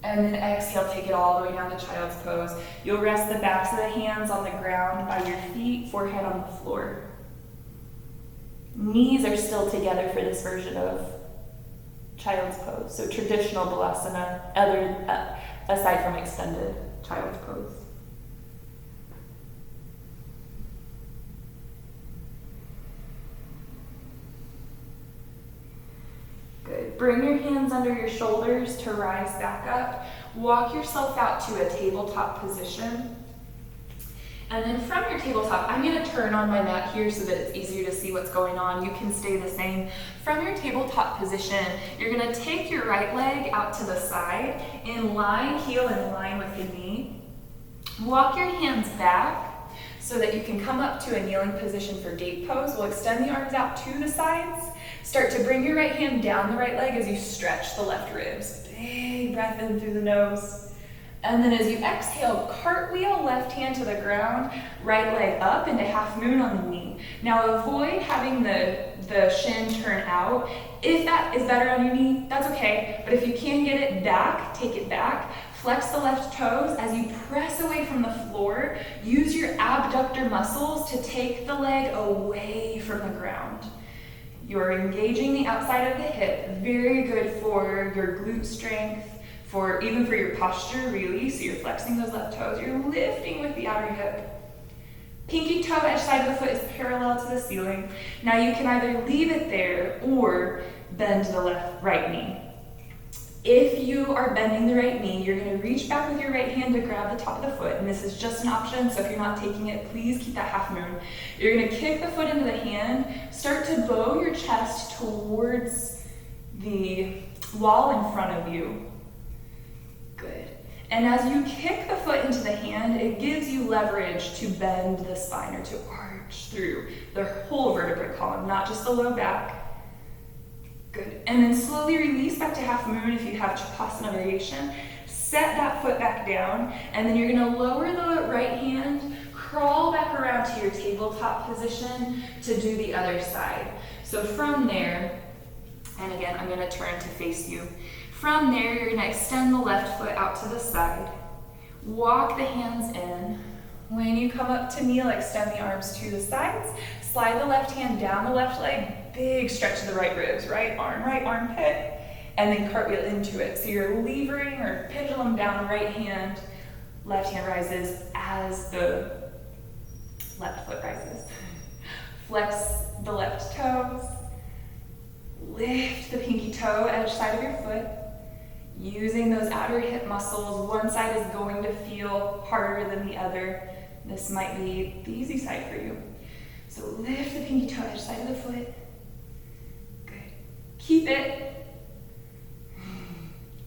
And then exhale, take it all the way down to child's pose. You'll rest the backs of the hands on the ground by your feet, forehead on the floor. Knees are still together for this version of child's pose. So traditional balasana, aside from extended child's pose. Good. Bring your hands under your shoulders to rise back up. Walk yourself out to a tabletop position. And then from your tabletop, I'm going to turn on my mat here so that it's easier to see what's going on. You can stay the same. From your tabletop position, you're going to take your right leg out to the side, in line, heel in line with your knee. Walk your hands back so that you can come up to a kneeling position for gate pose. We'll extend the arms out to the sides. Start to bring your right hand down the right leg as you stretch the left ribs. Big breath in through the nose. And then as you exhale, cartwheel left hand to the ground, right leg up into half moon on the knee. Now avoid having the shin turn out. If that is better on your knee, that's okay. But if you can get it back, take it back. Flex the left toes as you press away from the floor. Use your abductor muscles to take the leg away from the ground. You're engaging the outside of the hip. Very good for your glute strength, even for your posture, really. So you're flexing those left toes. You're lifting with the outer hip. Pinky toe edge side of the foot is parallel to the ceiling. Now you can either leave it there or bend the right knee. If you are bending the right knee, you're going to reach back with your right hand to grab the top of the foot, and this is just an option, so if you're not taking it, please keep that half moon. You're going to kick the foot into the hand, start to bow your chest towards the wall in front of you. Good. And as you kick the foot into the hand, it gives you leverage to bend the spine or to arch through the whole vertebrate column, not just the low back. Good. And then slowly release back to half moon if you have Chapasana variation. Set that foot back down, and then you're going to lower the right hand, crawl back around to your tabletop position to do the other side. So from there, and again, I'm going to turn to face you. From there, you're gonna extend the left foot out to the side. Walk the hands in. When you come up to kneel, extend the arms to the sides. Slide the left hand down the left leg. Big stretch of the right ribs, right armpit. And then cartwheel into it. So you're levering or pendulum down the right hand. Left hand rises as the left foot rises. Flex the left toes. Lift the pinky toe, edge side of your foot. Using those outer hip muscles, one side is going to feel harder than the other. This might be the easy side for you. So lift the pinky toe, edge side of the foot. Good. Keep it.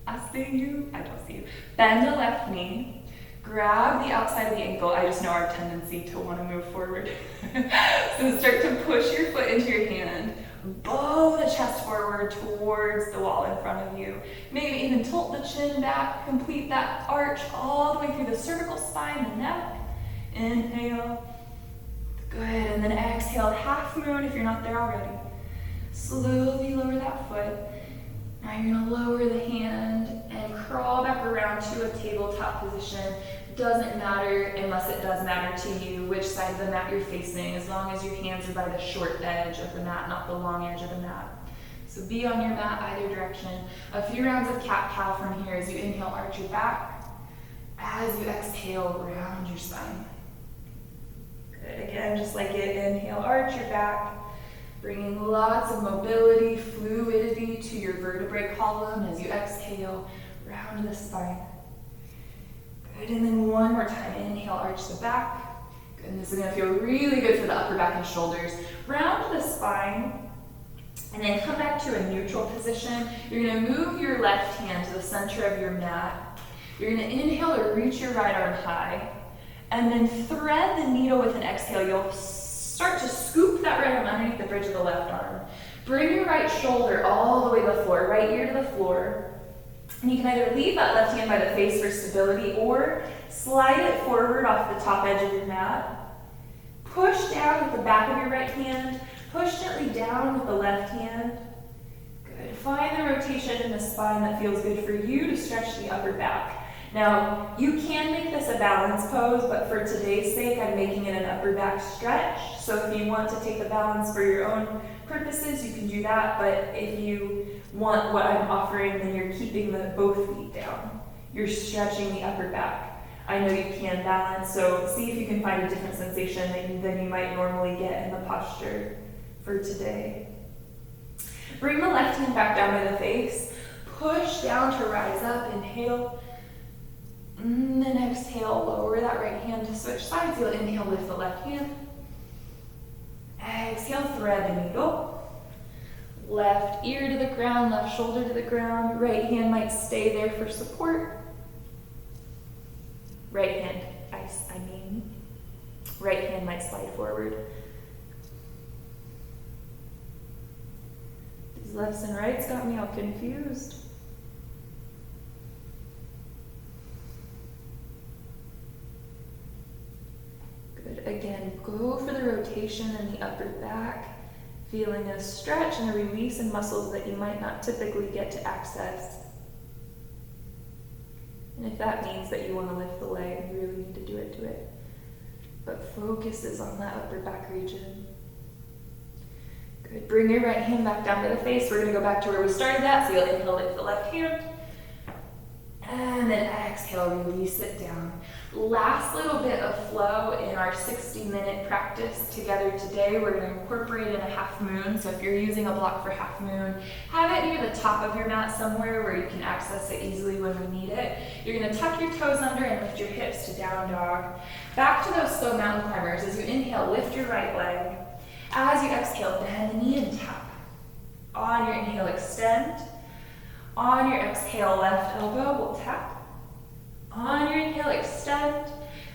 I see you. I don't see you. Bend the left knee. Grab the outside of the ankle. I just know our tendency to want to move forward. So start to push your foot into your hand. Bow the chest forward towards the wall in front of you. Maybe even tilt the chin back. Complete that arch all the way through the cervical spine, the neck. Inhale. Good. And then exhale, half moon if you're not there already. Slowly lower that foot. Now you're going to lower the hand and crawl back around to a tabletop position. Doesn't matter, unless it does matter to you, which side of the mat you're facing, as long as your hands are by the short edge of the mat, not the long edge of the mat. So be on your mat either direction. A few rounds of cat-cow from here as you inhale, arch your back. As you exhale, round your spine. Good, again, just like it, inhale, arch your back. Bringing lots of mobility, fluidity to your vertebrae column as you exhale, round the spine. Good, and then one more time, inhale, arch the back. Good, and this is gonna feel really good for the upper back and shoulders. Round the spine, and then come back to a neutral position. You're gonna move your left hand to the center of your mat. You're gonna inhale to reach your right arm high, and then thread the needle with an exhale. You'll start to scoop that right arm underneath the bridge of the left arm. Bring your right shoulder all the way to the floor, right ear to the floor. And you can either leave that left hand by the face for stability or slide it forward off the top edge of your mat. Push down with the back of your right hand. Push gently down with the left hand. Good. Find the rotation in the spine that feels good for you to stretch the upper back. Now, you can make this a balance pose, but for today's sake, I'm making it an upper back stretch. So if you want to take the balance for your own purposes, you can do that. But if you want what I'm offering, then you're keeping both feet down. You're stretching the upper back. I know you can balance, so see if you can find a different sensation than you might normally get in the posture for today. Bring the left hand back down by the face. Push down to rise up. Inhale. And then exhale, lower that right hand to switch sides. You'll inhale, lift the left hand. Exhale, thread the needle. Left ear to the ground, left shoulder to the ground. Right hand might stay there for support. Right hand, right hand might slide forward. These lefts and rights got me all confused. Again, go for the rotation in the upper back, feeling a stretch and a release in muscles that you might not typically get to access. And if that means that you want to lift the leg, you really need to do it. But focus is on that upper back region. Good. Bring your right hand back down to the face. We're going to go back to where we started at. So you'll inhale, lift the left hand. And then exhale, release it down. Last little bit of flow in our 60-minute practice together today. We're going to incorporate in a half moon. So if you're using a block for half moon, have it near the top of your mat somewhere where you can access it easily when we need it. You're going to tuck your toes under and lift your hips to down dog. Back to those slow mountain climbers. As you inhale, lift your right leg. As you exhale, bend the knee and tap. On your inhale, extend. On your exhale, left elbow will tap. On your inhale, extend.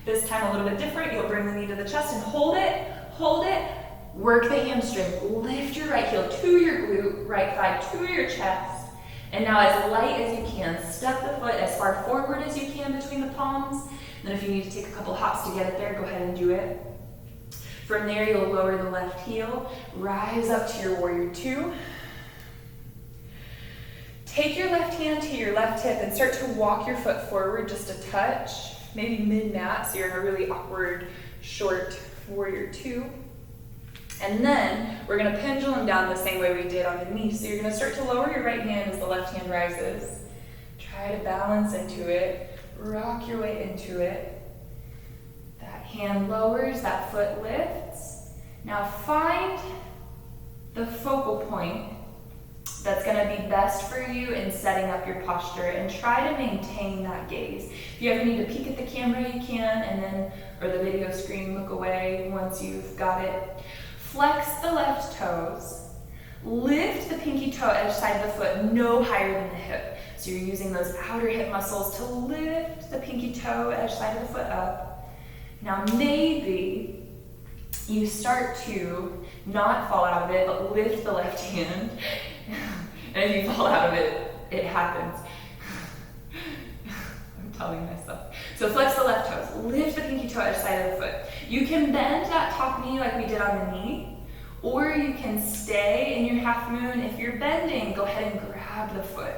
This time a little bit different. You'll bring the knee to the chest and hold it. Work the hamstring. Lift your right heel to your glute, right thigh to your chest. And now as light as you can, step the foot as far forward as you can between the palms. And then if you need to take a couple hops to get it there, go ahead and do it. From there, you'll lower the left heel, rise up to your warrior two. Take your left hand to your left hip and start to walk your foot forward just a touch, maybe mid-mat, so you're in a really awkward, short warrior two. And then we're gonna pendulum down the same way we did on the knee. So you're gonna start to lower your right hand as the left hand rises. Try to balance into it, rock your way into it. That hand lowers, that foot lifts. Now find the focal point that's gonna be best for you in setting up your posture and try to maintain that gaze. If you ever need to peek at the camera, you can, and then, or the video screen, look away once you've got it. Flex the left toes. Lift the pinky toe edge side of the foot no higher than the hip. So you're using those outer hip muscles to lift the pinky toe edge side of the foot up. Now maybe you start to not fall out of it, but lift the left hand. And if you fall out of it, it happens. I'm telling myself. So flex the left toes, lift the pinky toe edge side of the foot. You can bend that top knee like we did on the knee, or you can stay in your half moon. If you're bending, go ahead and grab the foot.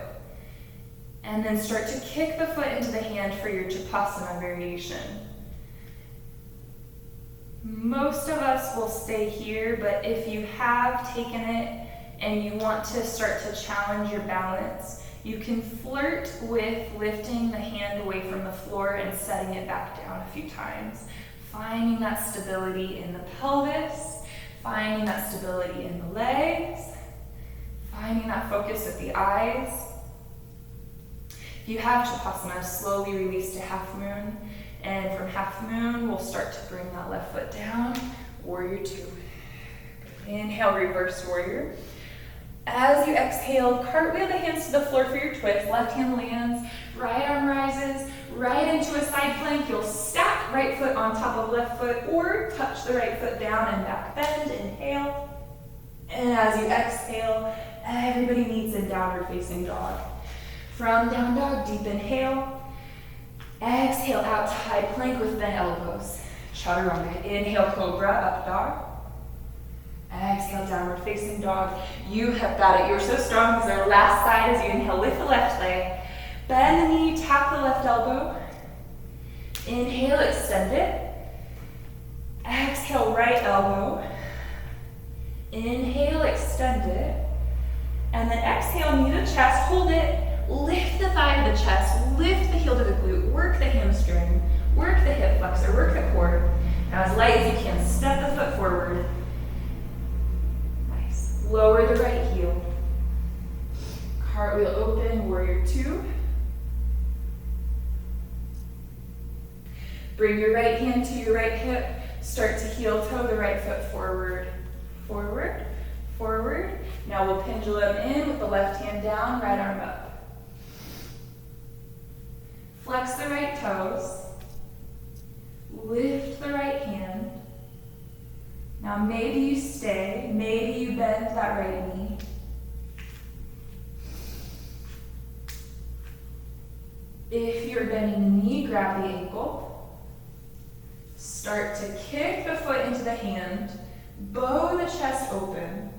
And then start to kick the foot into the hand for your Chapasana variation. Most of us will stay here, but if you have taken it and you want to start to challenge your balance, you can flirt with lifting the hand away from the floor and setting it back down a few times. Finding that stability in the pelvis, finding that stability in the legs, finding that focus with the eyes. If you have Chapasana, slowly release to half moon, and from half moon, we'll start to bring that left foot down, warrior two. Inhale, reverse warrior. As you exhale, cartwheel the hands to the floor for your twist. Left hand lands, right arm rises, right into a side plank. You'll stack right foot on top of left foot or touch the right foot down and back bend. Inhale. And as you exhale, everybody meets in downward facing dog. From down dog, deep inhale. Exhale out to high plank with bent elbows. Chaturanga. Inhale, cobra, up dog. Exhale, downward facing dog. You have got it. You're so strong. This is our last side as you inhale, lift the left leg. Bend the knee, tap the left elbow. Inhale, extend it. Exhale, right elbow. Inhale, extend it. And then exhale, knee to chest, hold it. Lift the thigh to the chest, lift the heel to the glute, work the hamstring, work the hip flexor, work the core. Now as light as you can, step the foot forward. Nice. Lower the right heel. Cartwheel open, warrior two. Bring your right hand to your right hip. Start to heel toe the right foot forward, forward, forward. Now we'll pendulum in with the left hand down, right arm up. Flex the right toes. Lift the right hand. Now maybe you stay, maybe you bend that right knee. If you're bending the knee, grab the ankle. Start to kick the foot into the hand. Bow the chest open.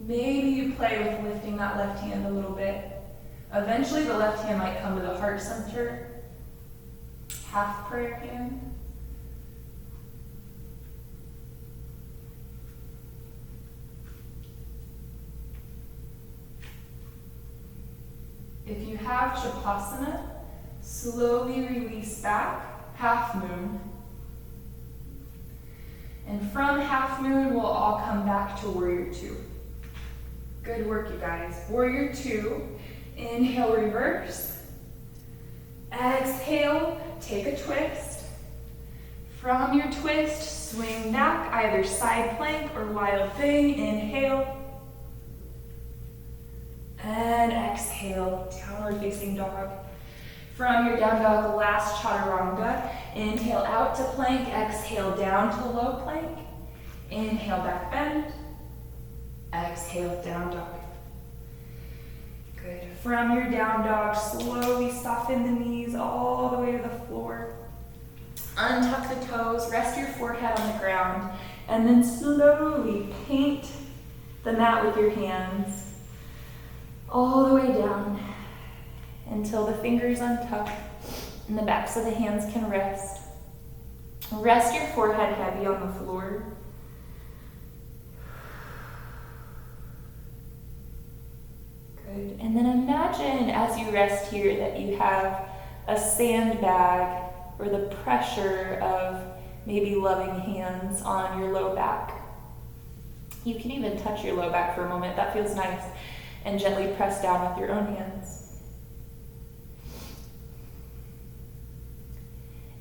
Maybe you play with lifting that left hand a little bit. Eventually the left hand might come to the heart center. Half prayer hand. If you have Chapasana, slowly release back, half moon. And from half moon, we'll all come back to warrior two. Good work, you guys. Warrior two. Inhale, reverse. Exhale, take a twist. From your twist, swing back, either side plank or wild thing. Inhale. And exhale, downward facing dog. From your down dog, last chaturanga. Inhale out to plank, exhale down to low plank. Inhale, back bend. Exhale, down dog. Good. From your down dog, slowly soften the knees all the way to the floor. Untuck the toes, rest your forehead on the ground, and then slowly paint the mat with your hands. all the way down until the fingers untuck and the backs of the hands can rest. Rest your forehead heavy on the floor. Good. And then imagine as you rest here that you have a sandbag or the pressure of maybe loving hands on your low back. You can even touch your low back for a moment. That feels nice. And gently press down with your own hands.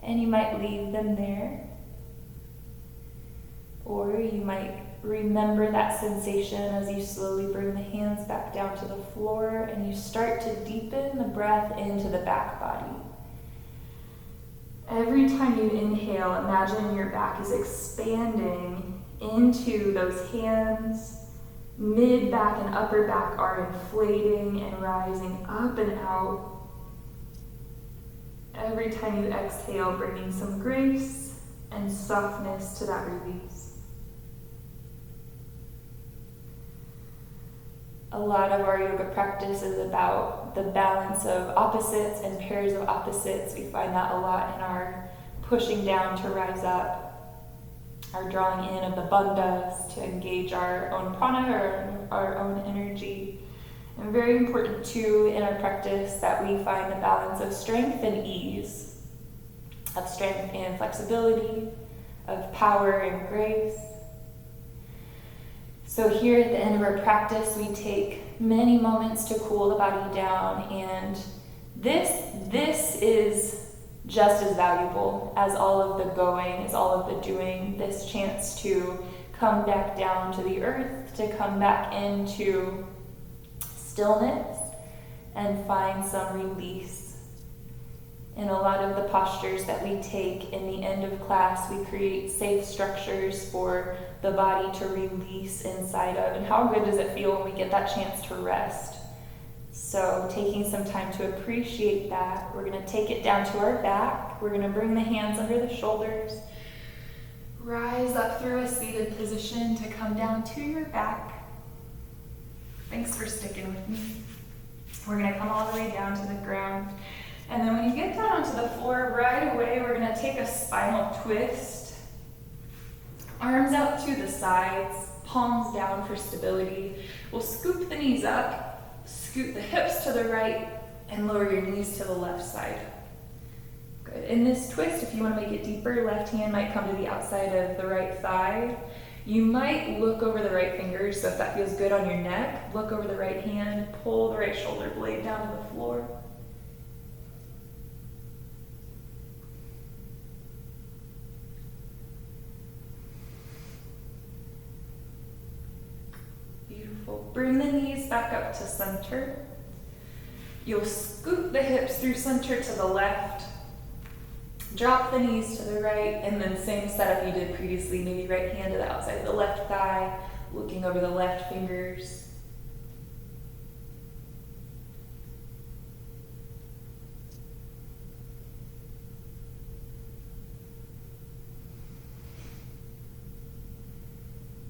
And you might leave them there. Or you might remember that sensation as you slowly bring the hands back down to the floor and you start to deepen the breath into the back body. Every time you inhale, imagine your back is expanding into those hands. Mid back and upper back are inflating and rising up and out. Every time you exhale, bringing some grace and softness to that release. A lot of our yoga practice is about the balance of opposites and pairs of opposites. We find that a lot in our pushing down to rise up, our drawing in of the bandhas to engage our own prana or our own energy. And very important too in our practice that we find the balance of strength and ease, of strength and flexibility, of power and grace. So here at the end of our practice, we take many moments to cool the body down, and this is just as valuable as all of the going, as all of the doing, this chance to come back down to the earth, to come back into stillness and find some release. In a lot of the postures that we take in the end of class, we create safe structures for the body to release inside of. And how good does it feel when we get that chance to rest? So taking some time to appreciate that, we're going to take it down to our back. We're going to bring the hands under the shoulders. Rise up through a seated position to come down to your back. Thanks for sticking with me. We're going to come all the way down to the ground. And then when you get down onto the floor, right away, we're going to take a spinal twist. Arms out to the sides, palms down for stability. We'll scoop the knees up, scoot the hips to the right, and lower your knees to the left side. Good. In this twist, if you want to make it deeper, left hand might come to the outside of the right thigh. You might look over the right fingers, so if that feels good on your neck, look over the right hand, pull the right shoulder blade down to the floor. Beautiful. Bring the knees back up to center. You'll scoot the hips through center to the left. Drop the knees to the right, and then same setup you did previously, maybe right hand to the outside of the left thigh, looking over the left fingers.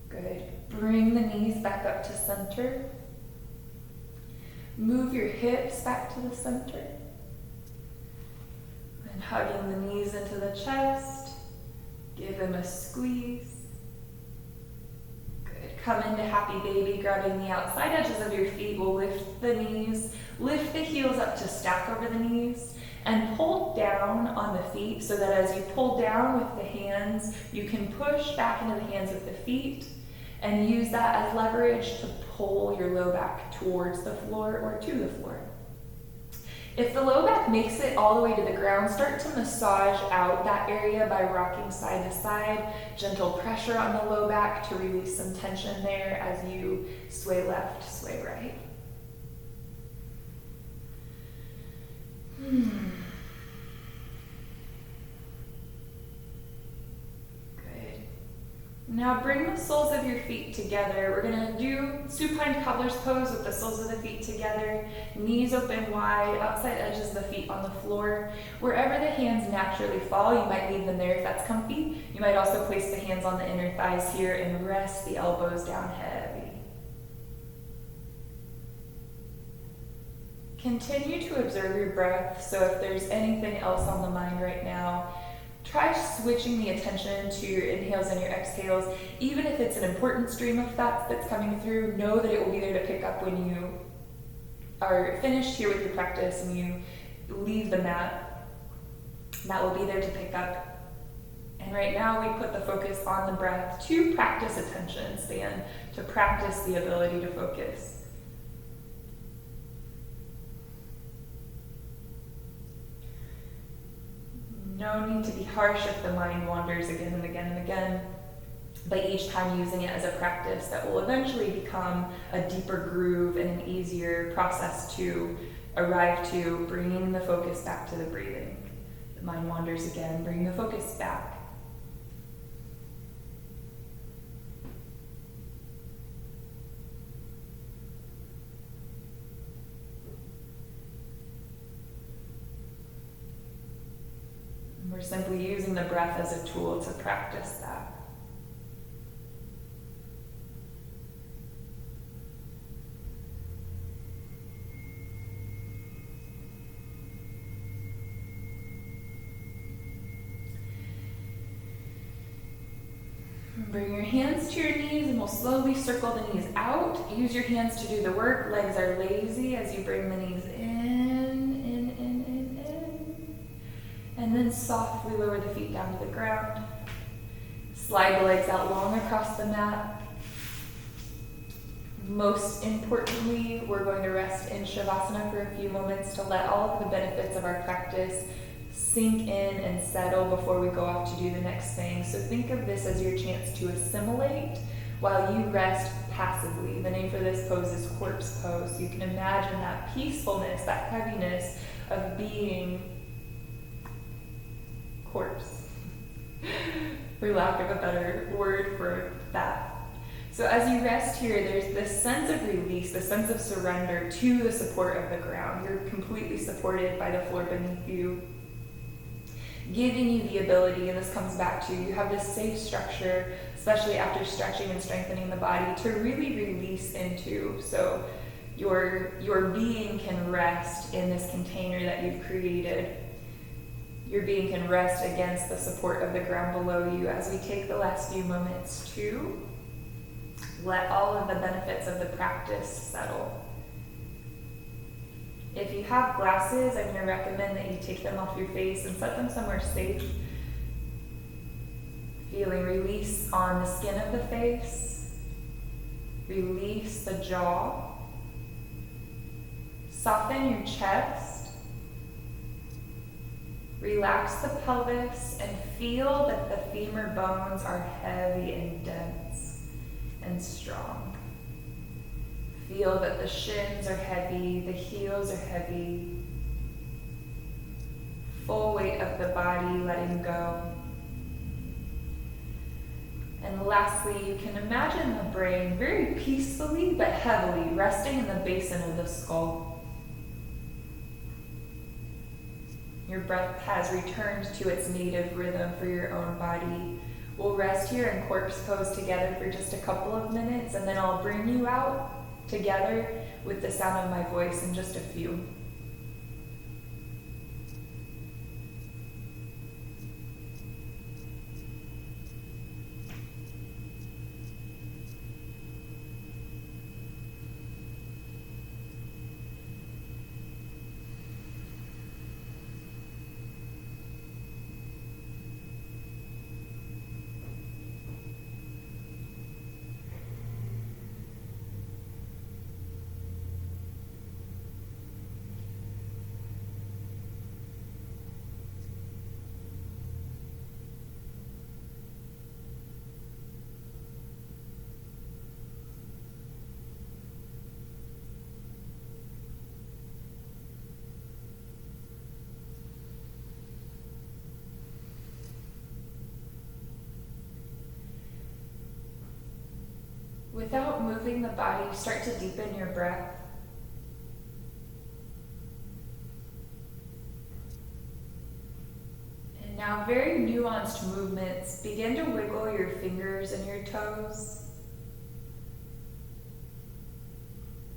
Good. Bring the knees back up to center. Move your hips back to the center. And hugging the knees into the chest. Give them a squeeze. Good. Come into happy baby, grabbing the outside edges of your feet. We'll lift the knees. Lift the heels up to stack over the knees. And pull down on the feet so that as you pull down with the hands, you can push back into the hands with the feet. And use that as leverage to pull your low back towards the floor or to the floor. If the low back makes it all the way to the ground, start to massage out that area by rocking side to side. Gentle pressure on the low back to release some tension there as you sway left, sway right. Now bring the soles of your feet together. We're going to do Supine Cobblers pose with the soles of the feet together, knees open wide, outside edges of the feet on the floor. Wherever the hands naturally fall, you might leave them there if that's comfy. You might also place the hands on the inner thighs here and rest the elbows down heavy. Continue to observe your breath, so if there's anything else on the mind right now, try switching the attention to your inhales and your exhales. Even if it's an important stream of thoughts that's coming through, know that it will be there to pick up when you are finished here with your practice and you leave the mat. That will be there to pick up. And right now we put the focus on the breath to practice attention span, to practice the ability to focus. No need to be harsh if the mind wanders again and again and again, but each time using it as a practice that will eventually become a deeper groove and an easier process to arrive to, bringing the focus back to the breathing. The mind wanders again, bring the focus back. We're simply using the breath as a tool to practice that. Bring your hands to your knees and we'll slowly circle the knees out. Use your hands to do the work. Legs are lazy as you bring the knees in. And then softly lower the feet down to the ground. Slide the legs out long across the mat. Most importantly, we're going to rest in Shavasana for a few moments to let all of the benefits of our practice sink in and settle before we go off to do the next thing. So think of this as your chance to assimilate while you rest passively. The name for this pose is corpse pose. So you can imagine that peacefulness, that heaviness of being corpse, for lack of a better word for that. So as you rest here, there's this sense of release, the sense of surrender to the support of the ground. You're completely supported by the floor beneath you, giving you the ability, and this comes back to, you have this safe structure, especially after stretching and strengthening the body, to really release into. So your being can rest in this container that you've created. Your being can rest against the support of the ground below you as we take the last few moments to let all of the benefits of the practice settle. If you have glasses, I'm going to recommend that you take them off your face and set them somewhere safe. Feeling release on the skin of the face. Release the jaw. Soften your chest. Relax the pelvis and feel that the femur bones are heavy and dense and strong. Feel that the shins are heavy, the heels are heavy. Full weight of the body letting go. And lastly, you can imagine the brain very peacefully but heavily resting in the basin of the skull. Your breath has returned to its native rhythm for your own body. We'll rest here in corpse pose together for just a couple of minutes, and then I'll bring you out together with the sound of my voice in just a few. Without moving the body, start to deepen your breath. And now very nuanced movements. Begin to wiggle your fingers and your toes.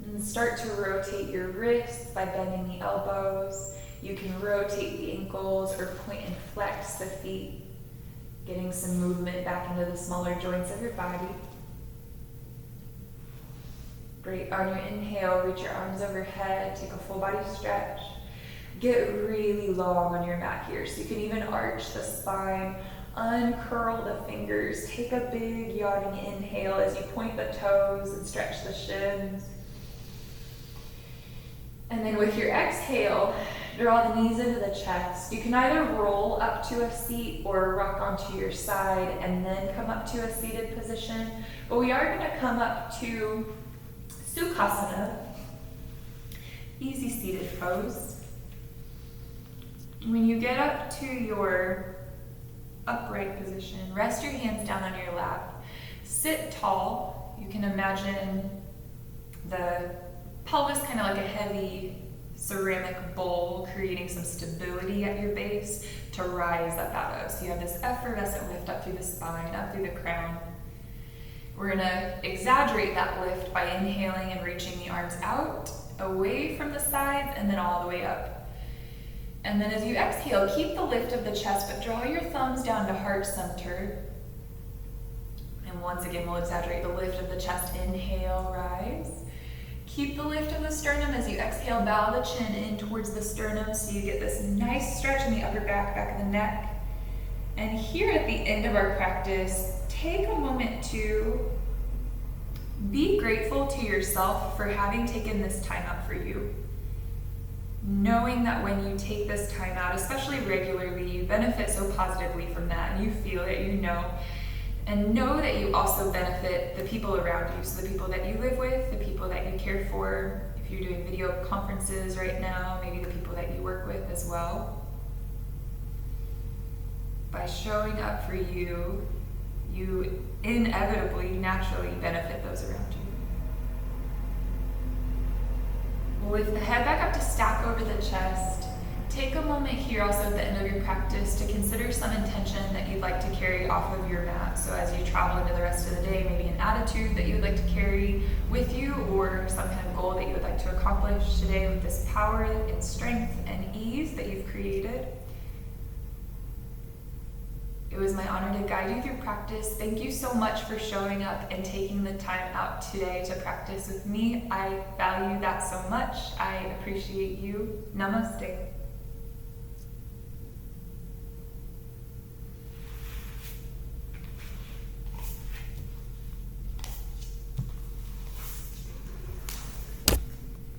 And start to rotate your wrists by bending the elbows. You can rotate the ankles or point and flex the feet, getting some movement back into the smaller joints of your body. Great. On your inhale, reach your arms overhead, take a full body stretch. Get really long on your mat here, so you can even arch the spine, uncurl the fingers, take a big yawning inhale as you point the toes and stretch the shins. And then with your exhale, draw the knees into the chest. You can either roll up to a seat or rock onto your side and then come up to a seated position. But we are going to come up to Sukhasana, easy seated pose. When you get up to your upright position, rest your hands down on your lap. Sit tall. You can imagine the pelvis kind of like a heavy ceramic bowl, creating some stability at your base to rise up out of. So you have this effervescent lift up through the spine, up through the crown. We're gonna exaggerate that lift by inhaling and reaching the arms out, away from the sides, and then all the way up. And then as you exhale, keep the lift of the chest, but draw your thumbs down to heart center. And once again, we'll exaggerate the lift of the chest. Inhale, rise. Keep the lift of the sternum. As you exhale, bow the chin in towards the sternum so you get this nice stretch in the upper back of the neck. And here at the end of our practice, take a moment to be grateful to yourself for having taken this time out for you. Knowing that when you take this time out, especially regularly, you benefit so positively from that, and you feel it, you know. And know that you also benefit the people around you, so the people that you live with, the people that you care for, if you're doing video conferences right now, maybe the people that you work with as well. By showing up for you, you inevitably, naturally benefit those around you. Lift the head back up to stack over the chest. Take a moment here also at the end of your practice to consider some intention that you'd like to carry off of your mat. So as you travel into the rest of the day, maybe an attitude that you would like to carry with you, or some kind of goal that you would like to accomplish today with this power and strength and ease that you've created. It was my honor to guide you through practice. Thank you so much for showing up and taking the time out today to practice with me. I value that so much. I appreciate you. Namaste.